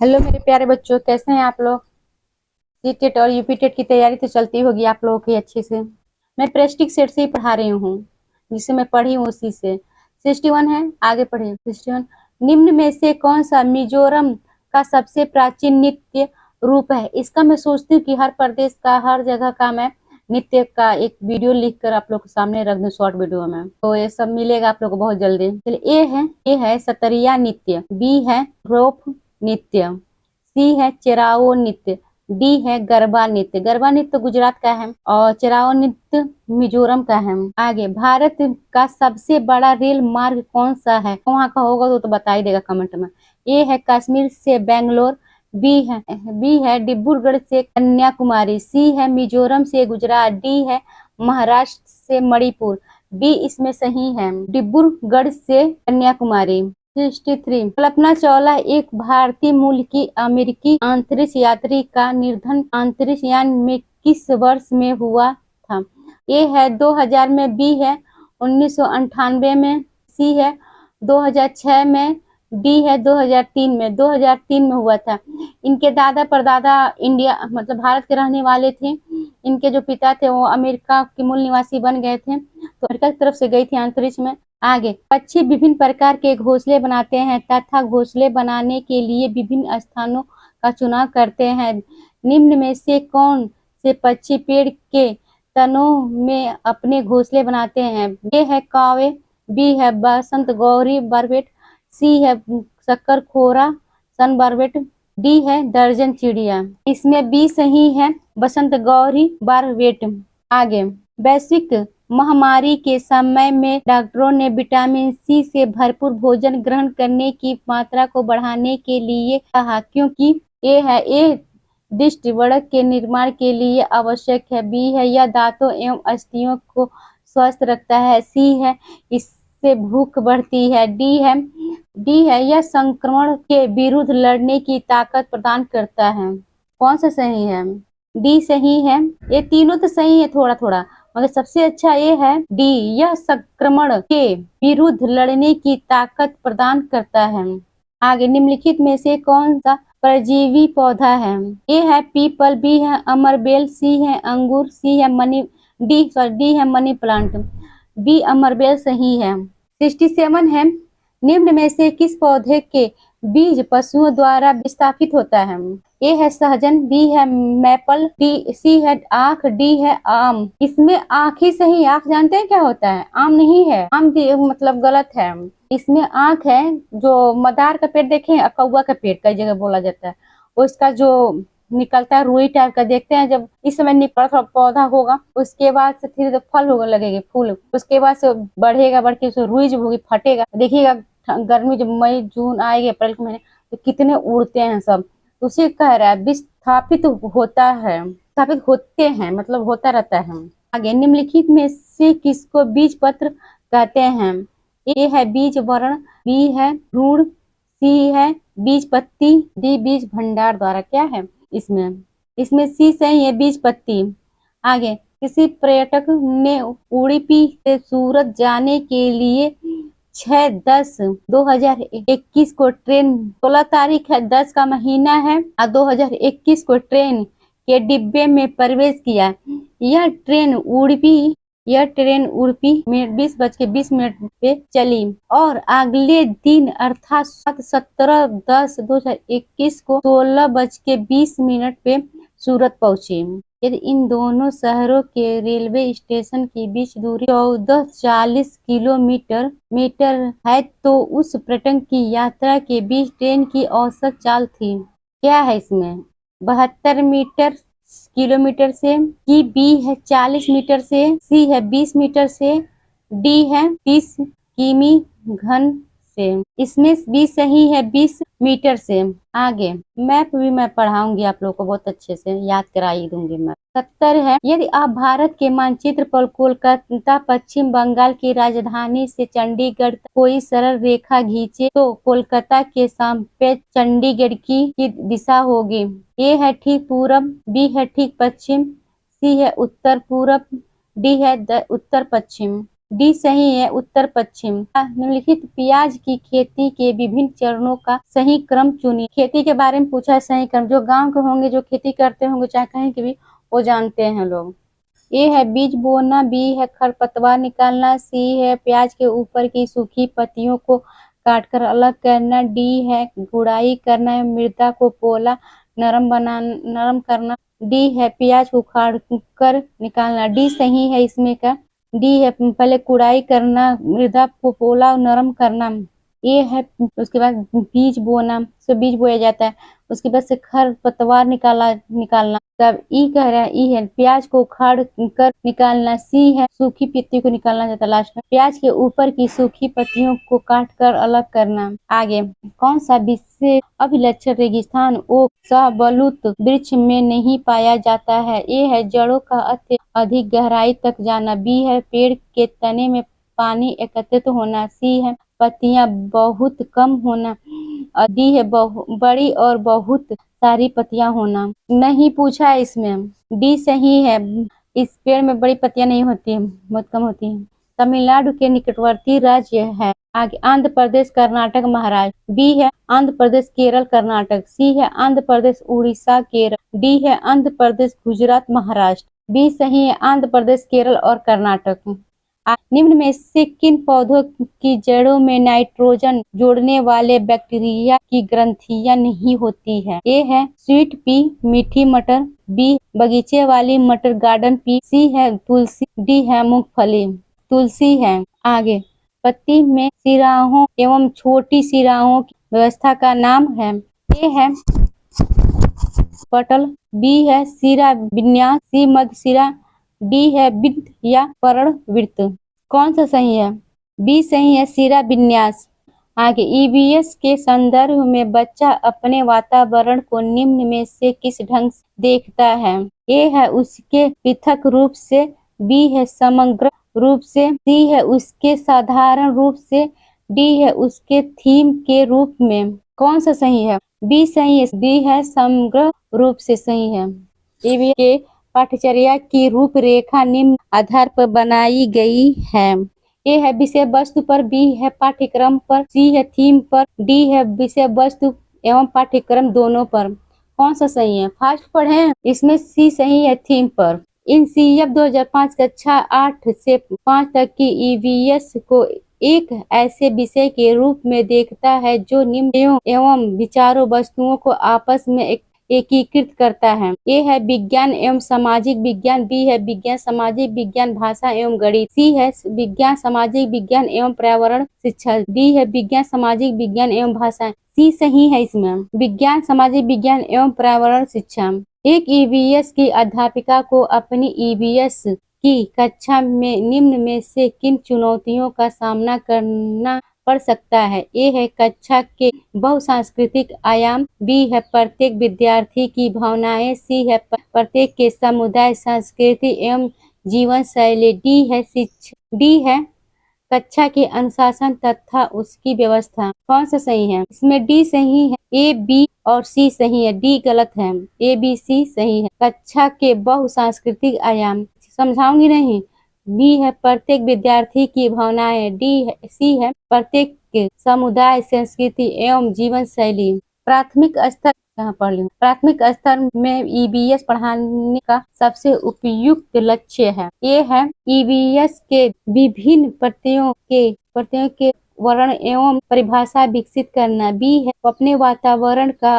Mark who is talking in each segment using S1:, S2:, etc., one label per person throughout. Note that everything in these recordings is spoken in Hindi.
S1: हेलो मेरे प्यारे बच्चों, कैसे हैं आप लोग। सीटेट और यूपीटेट की तैयारी तो चलती होगी आप लोगों की अच्छे से। मैं प्रेस्टिक सेट से ही पढ़ा रही हूँ, जिसे मैं पढ़ी हूँ उसी से। 61 है, आगे पढ़िए। 61, निम्न में से कौन सा मिजोरम का सबसे प्राचीन नृत्य रूप है। इसका मैं सोचती हूँ कि हर प्रदेश का, हर जगह का मैं नृत्य का एक वीडियो लिख कर आप लोग के सामने रख दूं, शॉर्ट वीडियो में। तो ये सब मिलेगा आप लोग को बहुत जल्दी। चलिए, ए है सतरिया नृत्य, बी है रोप नृत्य, सी है चेराओ नृत्य, डी है गरबा नृत्य। गरबा नृत्य गुजरात का है और चेराओ नृत्य मिजोरम का है। आगे, भारत का सबसे बड़ा रेल मार्ग कौन सा है। वहाँ का होगा तो बता ही देगा कमेंट में। ए है कश्मीर से बेंगलोर, बी है डिब्रूगढ़ से कन्याकुमारी, सी है मिजोरम से गुजरात, डी है महाराष्ट्र से मणिपुर। बी इसमें सही है, डिब्रूगढ़ से कन्याकुमारी। 63, कल्पना चावला एक भारतीय मूल की अमेरिकी अंतरिक्ष यात्री का निधन अंतरिक्ष यान में किस वर्ष में हुआ था। ए है 2000 में, बी है 1998 में, सी है 2006 में, डी है 2003 में। 2003 में हुआ था। इनके दादा परदादा इंडिया मतलब भारत के रहने वाले थे। इनके जो पिता थे वो अमेरिका के मूल निवासी बन गए थे, तो अमेरिका की तरफ से गई थी अंतरिक्ष में। आगे, पक्षी विभिन्न प्रकार के घोंसले बनाते हैं तथा घोंसले बनाने के लिए विभिन्न स्थानों का चुनाव करते हैं। निम्न में से कौन से पक्षी पेड़ के तनों में अपने घोंसले बनाते हैं। ए है कावे, बी है बसंत गौरी बरबेट, सी है शक्करखोरा सन बरबेट, डी है दर्जन चिड़िया। इसमें बी सही है, बसंत गौरी बरबेट। आगे, वैश्विक महामारी के समय में डॉक्टरों ने विटामिन सी से भरपूर भोजन ग्रहण करने की मात्रा को बढ़ाने के लिए कहा, क्योंकि ए दृष्टि वर्धक के निर्माण के लिए आवश्यक है, बी है यह दांतों एवं अस्थियों को स्वस्थ रखता है, सी है इससे भूख बढ़ती है, डी है यह संक्रमण के विरुद्ध लड़ने की ताकत प्रदान करता है। कौन सा सही है। डी सही है। ये तीनों तो सही है थोड़ा थोड़ा, मगर सबसे अच्छा ये है डी, यह संक्रमण के विरुद्ध लड़ने की ताकत प्रदान करता है। आगे, निम्नलिखित में से कौन सा परजीवी पौधा है। ए है पीपल, बी है अमरबेल, सी है अंगूर, डी है मनी प्लांट। बी अमरबेल सही है। 67 है, निम्न में से किस पौधे के बीज पशुओं द्वारा विस्थापित होता है। ए है सहजन, बी है मैपल, सी है आख, डी है आम। इसमें आख ही सही। आख जानते हैं क्या होता है। आम नहीं है, आम मतलब गलत है। इसमें आख है, जो मदार का पेड़ देखे, कौवा का पेड़ कई जगह बोला जाता है, उसका जो निकलता है रुई टाइप का, देखते हैं जब इस समय निकल थोड़ा पौधा होगा, उसके बाद से धीरे फल होगा, लगेगा फूल, उसके बाद से बढ़ेगा, बढ़ के रुई जब होगी फटेगा, देखिएगा गर्मी जब मई जून आएगी अप्रैल के महीने तो कितने उड़ते हैं सब। तो उसे कह रहा है विस्थापित होता है, स्थापित होते हैं मतलब होता रहता है। आगे, निम्नलिखित में से किसको बीज पत्र कहते हैं। ए है बीज वर्ण, बी है भ्रूण, सी है बीज पत्ती, डी बीज भंडार द्वारा। क्या है इसमें सी सही है, बीज पत्ती। आगे, किसी पर्यटक ने उडुपी से सूरत जाने के लिए 6/10/2021 को ट्रेन 16 तारीख है, 10 का महीना है और 2021 को ट्रेन के डिब्बे में प्रवेश किया। यह ट्रेन उडुपी में 20:20 पे चली और अगले दिन अर्थात 17/10/2021 को 16:20 पे सूरत पहुंची। यदि इन दोनों शहरों के रेलवे स्टेशन के बीच दूरी 1440 किलोमीटर है तो उस पर्यटक की यात्रा के बीच ट्रेन की औसत चाल थी। क्या है इसमें, 72 किलोमीटर से, की बी है 40 मीटर से, सी है 20 मीटर से, डी है 30 किमी घन से। इसमें बी सही है, 20 मीटर से। आगे, मैप भी मैं पढ़ाऊंगी आप लोगों को, बहुत अच्छे से याद कराई दूंगी मैं। 70 है, यदि आप भारत के मानचित्र पर कोलकाता पश्चिम बंगाल की राजधानी से चंडीगढ़ तक कोई सरल रेखा खींचे तो कोलकाता के सामने चंडीगढ़ की दिशा होगी। ए है ठीक पूरब, बी है ठीक पश्चिम, सी है उत्तर पूरब, डी है उत्तर पश्चिम। डी सही है उत्तर पश्चिम। निम्नलिखित प्याज की खेती के विभिन्न चरणों का सही क्रम चुनिए। खेती के बारे में पूछा है, सही क्रम। जो गांव के होंगे, जो खेती करते होंगे चाहे कहीं के भी, वो जानते हैं लोग। ए है बीज बोना, बी है खरपतवार निकालना, सी है प्याज के ऊपर की सूखी पत्तियों को काटकर अलग करना, डी है गुड़ाई करना, मृदा को पोला नरम करना, डी है प्याज को उखाड़ कर निकालना। डी सही है इसमें का। डी है पहले कुड़ाई करना, मृदा को पोला और नरम करना। ये है उसके बाद बीज बोना, से बीज बोया जाता है। उसके बाद से खरपतवार निकालना। तब ई कह रहा है, ई है प्याज को उखाड़ कर निकालना। सी है सूखी पत्ती को निकालना जाता है लास्ट में। प्याज के ऊपर की सूखी पत्तियों को काट कर अलग करना। आगे, कौन सा विशेष अभिलक्षण रेगिस्तान ओक शाहबलूत वृक्ष में नहीं पाया जाता है? ए है जड़ों का अधिक गहराई तक जाना, बी है पेड़ के तने में पानी एकत्रित होना, सी है पत्तियां बहुत कम होना, और डी है बड़ी और बहुत सारी पत्तियां होना। नहीं पूछा है इसमें। डी सही है, इस पेड़ में बड़ी पत्तियां नहीं होती है, बहुत कम होती है। तमिलनाडु के निकटवर्ती राज्य है। आगे, आंध्र प्रदेश, कर्नाटक, महाराष्ट्र। बी है आंध्र प्रदेश, केरल, कर्नाटक। सी है आंध्र प्रदेश, उड़ीसा, केरल। डी है आंध्र प्रदेश, गुजरात, महाराष्ट्र। बी सही है आंध्र प्रदेश, केरल और कर्नाटक। निम्न में से किन पौधों की जड़ों में नाइट्रोजन जोड़ने वाले बैक्टीरिया की ग्रंथियां नहीं होती है? ए है स्वीट पी, मीठी मटर। बी बगीचे वाली मटर, गार्डन पी। सी है तुलसी। डी है मूंगफली। तुलसी है। आगे, पत्ती में सिराहों एवं छोटी सिराहों की व्यवस्था का नाम है? ए है पटल। बी है सिरा विन्यास। सी मध्य सिरा। डी है विंत या पर्ण वृत्त। कौन सा सही है? बी सही है सिरा विन्यास। आगे, ईवीएस के संदर्भ में बच्चा अपने वातावरण को निम्न में से किस ढंग से देखता है? ए है उसके पृथक रूप से, बी है समग्र रूप से, सी है उसके साधारण रूप से, डी है उसके थीम के रूप में। कौन सा सही है? बी सही है, डी है समग्र रूप से सही है। ईवीएस के पाठ्यचर्या की रूपरेखा निम्न आधार पर बनाई गई है। ए है विषय वस्तु पर, बी है पाठ्यक्रम पर, सी है थीम पर, डी है विषय वस्तु एवं पाठ्यक्रम दोनों पर। कौन सा सही है? फास्ट पढ़ें। इसमें सी सही है, थीम पर। एनसीईएफ 2005 कक्षा 8 से 5 तक की ईवीएस को एक ऐसे विषय के रूप में देखता है जो निम्न एवं विचारों वस्तुओं को आपस में एकीकृत करता है। ए है विज्ञान एवं सामाजिक विज्ञान। बी है विज्ञान सामाजिक विज्ञान भाषा एवं गणित। सी है विज्ञान सामाजिक विज्ञान एवं पर्यावरण शिक्षा। डी है विज्ञान सामाजिक विज्ञान एवं भाषा। सी सही है इसमें, विज्ञान सामाजिक विज्ञान एवं पर्यावरण शिक्षा। एक ईवीएस की अध्यापिका को अपनी ईवीएस की कक्षा में निम्न में से किन चुनौतियों का सामना करना पड़ सकता है? ए है कक्षा के बहुसांस्कृतिक आयाम। बी है प्रत्येक विद्यार्थी की भावनाएं। सी है प्रत्येक के समुदाय, संस्कृति एवं जीवन शैली। डी है कक्षा के अनुशासन तथा उसकी व्यवस्था। कौन सा सही है? इसमें डी सही है। ए, बी और सी सही है, डी गलत है। ए, बी, सी सही है। कक्षा के बहुसांस्कृतिक आयाम, समझाऊंगी नहीं। बी है प्रत्येक विद्यार्थी की भावनाएं। सी है प्रत्येक के समुदाय, संस्कृति एवं जीवन शैली। प्राथमिक स्तर कहाँ पढ़ ली? प्राथमिक स्तर में ईवीएस पढ़ाने का सबसे उपयुक्त लक्ष्य है। ये है ईवीएस के विभिन्न प्रतियों के वर्ण एवं परिभाषा विकसित करना। बी है अपने वातावरण का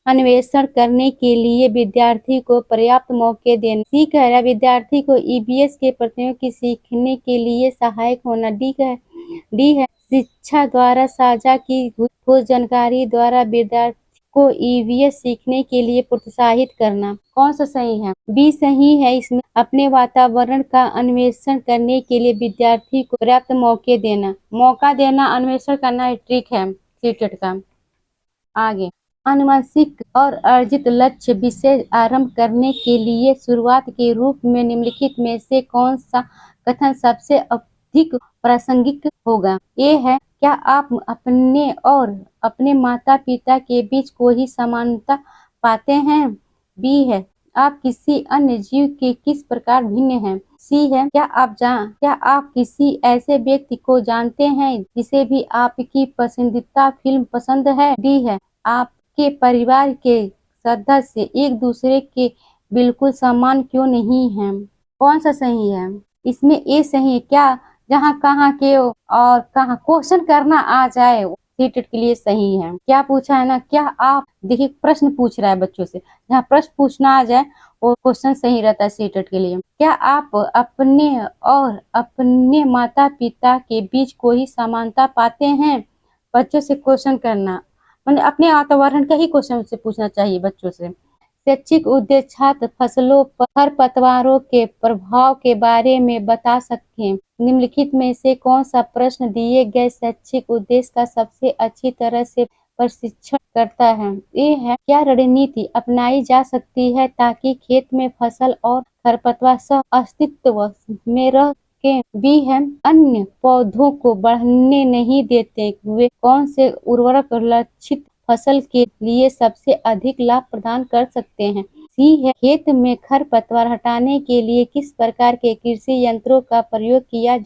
S1: अन्वेषण करने के लिए विद्यार्थी को पर्याप्त मौके देना। सी कह रहा है विद्यार्थी को ईवीएस के प्रतियों की सीखने के लिए सहायक होना। डी है शिक्षा द्वारा साझा की हुई जानकारी द्वारा विद्यार्थी को ईवीएस सीखने के लिए प्रोत्साहित करना। कौन सा सही है? बी सही है, इसमें अपने वातावरण का अन्वेषण करने के लिए विद्यार्थी को पर्याप्त मौका देना, अन्वेषण करना ट्रिक है सीटेट का। आगे, आनुवंशिक और अर्जित लक्ष्य विषय आरंभ करने के लिए शुरुआत के रूप में निम्नलिखित में से कौन सा कथन सबसे अधिक प्रासंगिक होगा? ये है क्या आप अपने और अपने माता पिता के बीच कोई समानता पाते हैं? बी है आप किसी अन्य जीव के किस प्रकार भिन्न हैं? सी है, क्या आप किसी ऐसे व्यक्ति को जानते हैं जिसे भी आपकी पसंदीदा फिल्म पसंद है? डी है, आपके परिवार के सदस्य एक दूसरे के बिल्कुल समान क्यों नहीं हैं? कौन सा सही है? इसमें ए सही है, क्या जहाँ कहाँ के और कहाँ क्वेश्चन करना आ जाए सीटेट के लिए सही है। क्या पूछा है ना, क्या आप देखिए प्रश्न पूछ रहा है बच्चों से, जहाँ प्रश्न पूछना आ जाए वो क्वेश्चन सही रहता है सीटेट के लिए। क्या आप अपने और अपने माता पिता के बीच कोई समानता पाते हैं? बच्चों से क्वेश्चन करना मतलब अपने वातावरण का ही क्वेश्चन से पूछना चाहिए बच्चों से। शैक्षिक उद्देश्य छात्र फसलों पर खरपतवारों के प्रभाव के बारे में बता सकते हैं। निम्नलिखित में से कौन सा प्रश्न दिए गए शैक्षिक उद्देश्य का सबसे अच्छी तरह से प्रशिक्षण करता है? ये है, क्या रणनीति अपनाई जा सकती है ताकि खेत में फसल और खरपतवार सह अस्तित्व में रह के? बी है, अन्य पौधों को बढ़ने नहीं देते वे कौन से उर्वरक लक्षित फसल के लिए सबसे अधिक लाभ प्रदान कर सकते हैं? सी है, खेत में खरपतवार हटाने के लिए किस प्रकार के कृषि यंत्रों का प्रयोग किया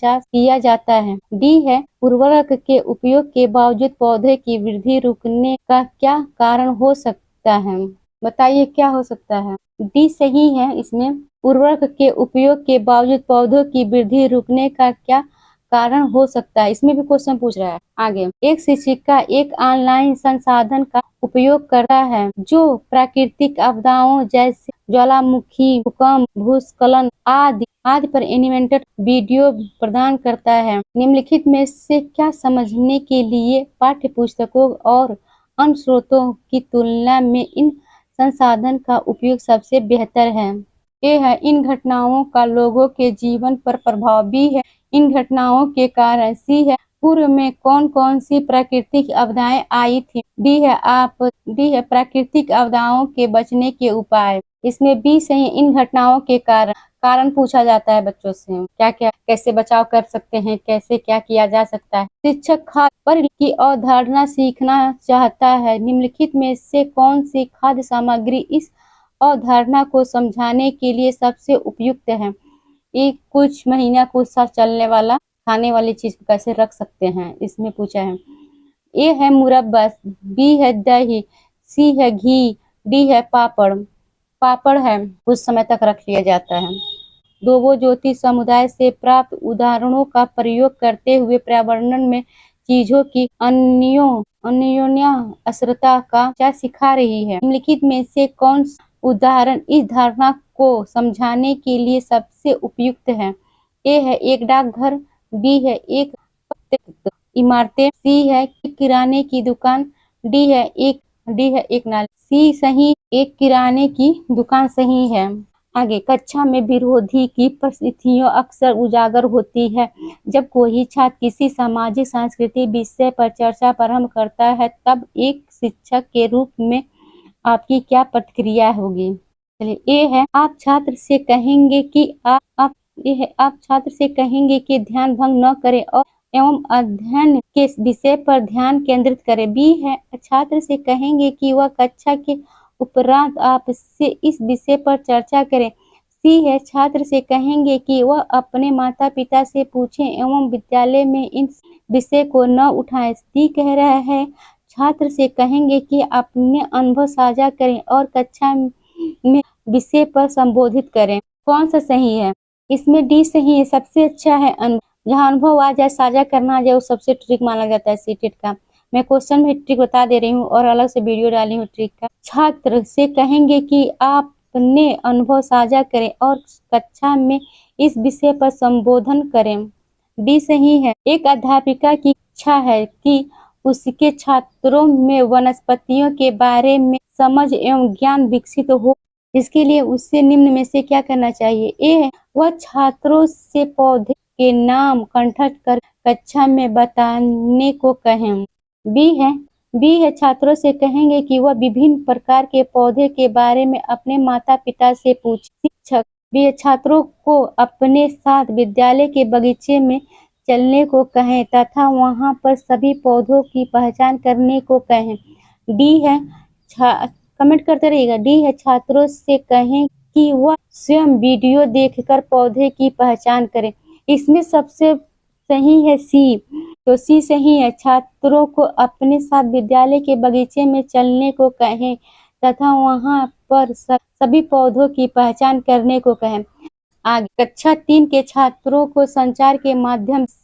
S1: जाता है? डी है, उर्वरक के उपयोग के बावजूद पौधे की वृद्धि रुकने का क्या कारण हो सकता है? बताइए क्या हो सकता है? डी सही है, इसमें उर्वरक के उपयोग के बावजूद पौधों की वृद्धि रुकने का क्या कारण हो सकता है। इसमें भी क्वेश्चन पूछ रहा है। आगे, एक शिक्षिका एक ऑनलाइन संसाधन का उपयोग करता है जो प्राकृतिक आपदाओं जैसे ज्वालामुखी, भूकंप, भूस्खलन आदि पर एनिमेटेड वीडियो प्रदान करता है। निम्नलिखित में से क्या समझने के लिए पाठ्य पुस्तकों और अन्य स्रोतों की तुलना में इन संसाधन का उपयोग सबसे बेहतर है? ये है, इन घटनाओं का लोगों के जीवन पर प्रभाव। भी है, इन घटनाओं के कारण। सी है, पूर्व में कौन कौन सी प्राकृतिक आपदाएं आई थी? डी है प्राकृतिक आपदाओं के बचने के उपाय। इसमें बी सही, इन घटनाओं के कारण पूछा जाता है बच्चों से, क्या क्या कैसे बचाव कर सकते हैं, कैसे क्या किया जा सकता है। शिक्षक खाद्य की अवधारणा सीखना चाहता है। निम्नलिखित में से कौन सी खाद्य सामग्री इस अवधारणा को समझाने के लिए सबसे उपयुक्त है? एक कुछ महीना कुछ साल चलने वाला खाने वाली चीज को कैसे रख सकते हैं, इसमें पूछा है। ए है मुरब्बा, बी है दही, सी है घी, डी है पापड़ है कुछ समय तक रख लिया जाता है। दोवो ज्योति समुदाय से प्राप्त उदाहरणों का प्रयोग करते हुए पर्यावरण में चीजों की अन्योन्या असरता का क्या सिखा रही है? निम्नलिखित में से कौन उदाहरण इस धारणा को समझाने के लिए सबसे उपयुक्त है? ए है एक डाकघर, बी है एक इमारतें, सी है किराने की दुकान, डी है एक नाली। सी सही, एक किराने की दुकान सही है। आगे, कक्षा में विरोधी की परिस्थितियां अक्सर उजागर होती है। जब कोई छात्र किसी सामाजिक सांस्कृतिक विषय पर चर्चा प्रारंभ करता है तब एक शिक्षक के रूप में आपकी क्या प्रतिक्रिया होगी? चलिए, ये है, आप छात्र से कहेंगे कि ध्यान भंग न करें और एवं अध्ययन के विषय पर ध्यान केंद्रित करें। बी है, छात्र से कहेंगे कि वह कक्षा के उपरांत आपसे इस विषय पर चर्चा करें। सी है, छात्र से कहेंगे कि वह अपने माता पिता से पूछें एवं विद्यालय में इन विषय को न उठाएं। डी कह रहा है, छात्र से कहेंगे कि अपने अनुभव साझा करें और कक्षा में विषय पर संबोधित करें। कौन सा सही है? इसमें डी सही है, सबसे अच्छा है जहाँ अनुभव आ जाए, साझा करना आ जाए, वो सबसे ट्रिक माना जाता है सीटेट का। मैं क्वेश्चन में ट्रिक बता दे रही हूँ और अलग से वीडियो डाली हूँ ट्रिक का। छात्र से कहेंगे कि आप अपने अनुभव साझा करें और कक्षा में इस विषय पर संबोधन करें। डी सही है, एक अध्यापिका की इच्छा है कि उसके छात्रों में वनस्पतियों के बारे में समझ एवं ज्ञान विकसित हो। इसके लिए उससे निम्न में से क्या करना चाहिए? ए, वह छात्रों से पौधे के नाम कंठस्थ कर कक्षा में बताने को कहें। बी है, छात्रों से कहेंगे कि वह विभिन्न प्रकार के पौधे के बारे में अपने माता पिता से पूछे। शिक्षक भी छात्रों को अपने साथ विद्यालय के बगीचे में चलने को कहें तथा वहां पर सभी पौधों की पहचान करने को कहें। डी है, कमेंट करते रहिएगा। डी है, छात्रों से कहें कि वह स्वयं वीडियो देखकर पौधे की पहचान करें। इसमें सबसे सही है सी। तो सी सही है। छात्रों को अपने साथ विद्यालय के बगीचे में चलने को कहें तथा वहां पर सभी पौधों की पहचान करने को कहें। आगे कक्षा 3 के छात्रों को संचार के माध्यम से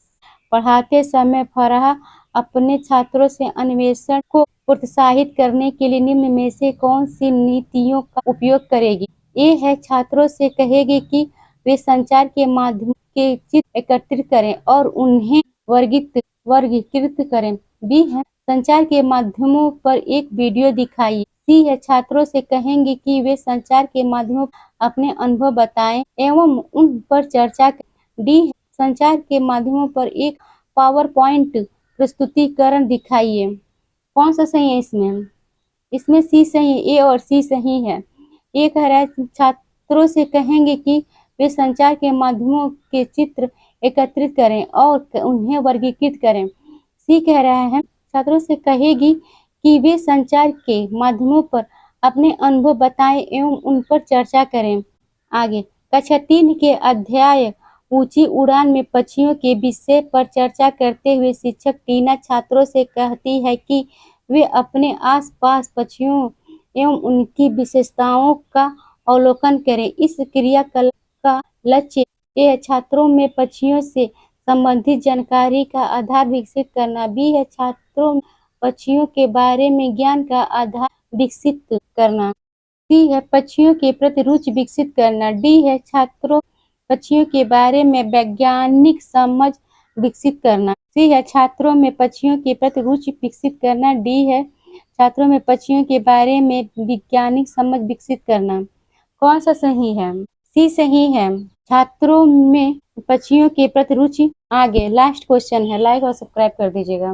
S1: पढ़ाते समय फराह अपने छात्रों से अन्वेषण को प्रोत्साहित करने के लिए निम्न में से कौन सी नीतियों का उपयोग करेगी? ए है, छात्रों से कहेगी कि वे संचार के माध्यम के चित्र एकत्रित करें और उन्हें वर्गीकृत करें। बी है, संचार के माध्यमों पर एक वीडियो दिखाइए। सी है, छात्रों से कहेंगे कि वे संचार के माध्यमों अपने अनुभव बताएं एवं उन पर चर्चा करें। डी है, संचार के माध्यमों पर एक पावर पॉइंट प्रस्तुतिकरण दिखाइए। कौन सा सही है इसमें? इसमें सी सही है। ए और सी सही है। ए कह रहा है छात्रों से कहेंगे कि वे संचार के माध्यमों के चित्र एकत्रित करें और उन्हें वर्गीकृत करें। सी कह रहा है छात्रों से कहेगी कि वे संचार के माध्यमों पर अपने अनुभव बताएं एवं उन पर चर्चा करें। आगे कक्षा 3 के अध्याय ऊंची उड़ान में पक्षियों के विषय पर चर्चा करते हुए शिक्षक टीना छात्रों से कहती है कि वे अपने आसपास पक्षियों एवं उनकी विशेषताओं का अवलोकन करें। इस क्रियाकलाप का लक्ष्य ये छात्रों में पक्षियों से संबंधित जानकारी का आधार विकसित करना। बी है, छात्रों में पक्षियों के बारे में ज्ञान का आधार विकसित करना। सी है, पक्षियों के प्रति रुचि विकसित करना। डी है, छात्रों पक्षियों के बारे में वैज्ञानिक समझ विकसित करना। सी है, छात्रों में पक्षियों के प्रति रुचि विकसित करना। डी है, छात्रों में पक्षियों के बारे में वैज्ञानिक समझ विकसित करना। कौन सा सही है? सी सही है, छात्रों में पक्षियों के प्रति रुचि। आगे लास्ट क्वेश्चन है, लाइक और सब्सक्राइब कर दीजिएगा।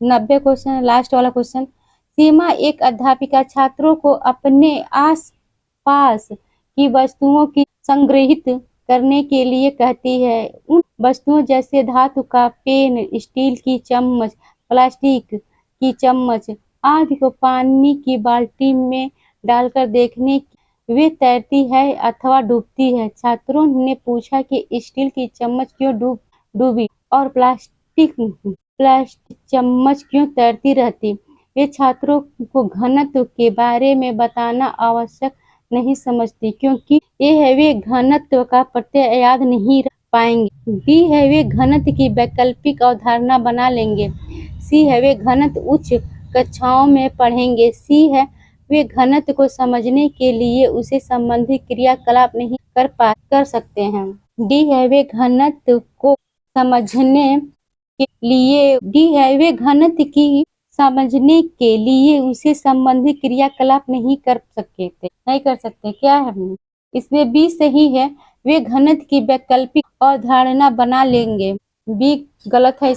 S1: 90 क्वेश्चन, लास्ट वाला क्वेश्चन। सीमा एक अध्यापिका छात्रों को अपने आस पास की वस्तुओं की संग्रहित करने के लिए कहती है। उन वस्तुओं जैसे धातु का पेन, स्टील की चम्मच, प्लास्टिक की चम्मच आदि को पानी की बाल्टी में डालकर देखने वे तैरती है अथवा डूबती है। छात्रों ने पूछा कि स्टील की चम्मच क्यों डूबी और प्लास्टिक चम्मच क्यों तैरती रहती। वे छात्रों को घनत्व के बारे में बताना आवश्यक नहीं समझती क्योंकि ये है वे घनत्व का प्रत्यय याद नहीं रख पाएंगे। बी है, वे घनत्व की वैकल्पिक अवधारणा बना लेंगे। सी है, वे घनत्व उच्च कक्षाओं में पढ़ेंगे। सी है, वे घनत्व को समझने के लिए उसे संबंधित क्रियाकलाप नहीं कर सकते हैं। डी है, वे घनत्व को समझने के लिए वे घनत्व की समझने के लिए उसे संबंधित क्रियाकलाप नहीं कर सकते। क्या है इसमें? बी सही है, वे घनत्व की वैकल्पिक अवधारणा बना लेंगे। बी गलत है।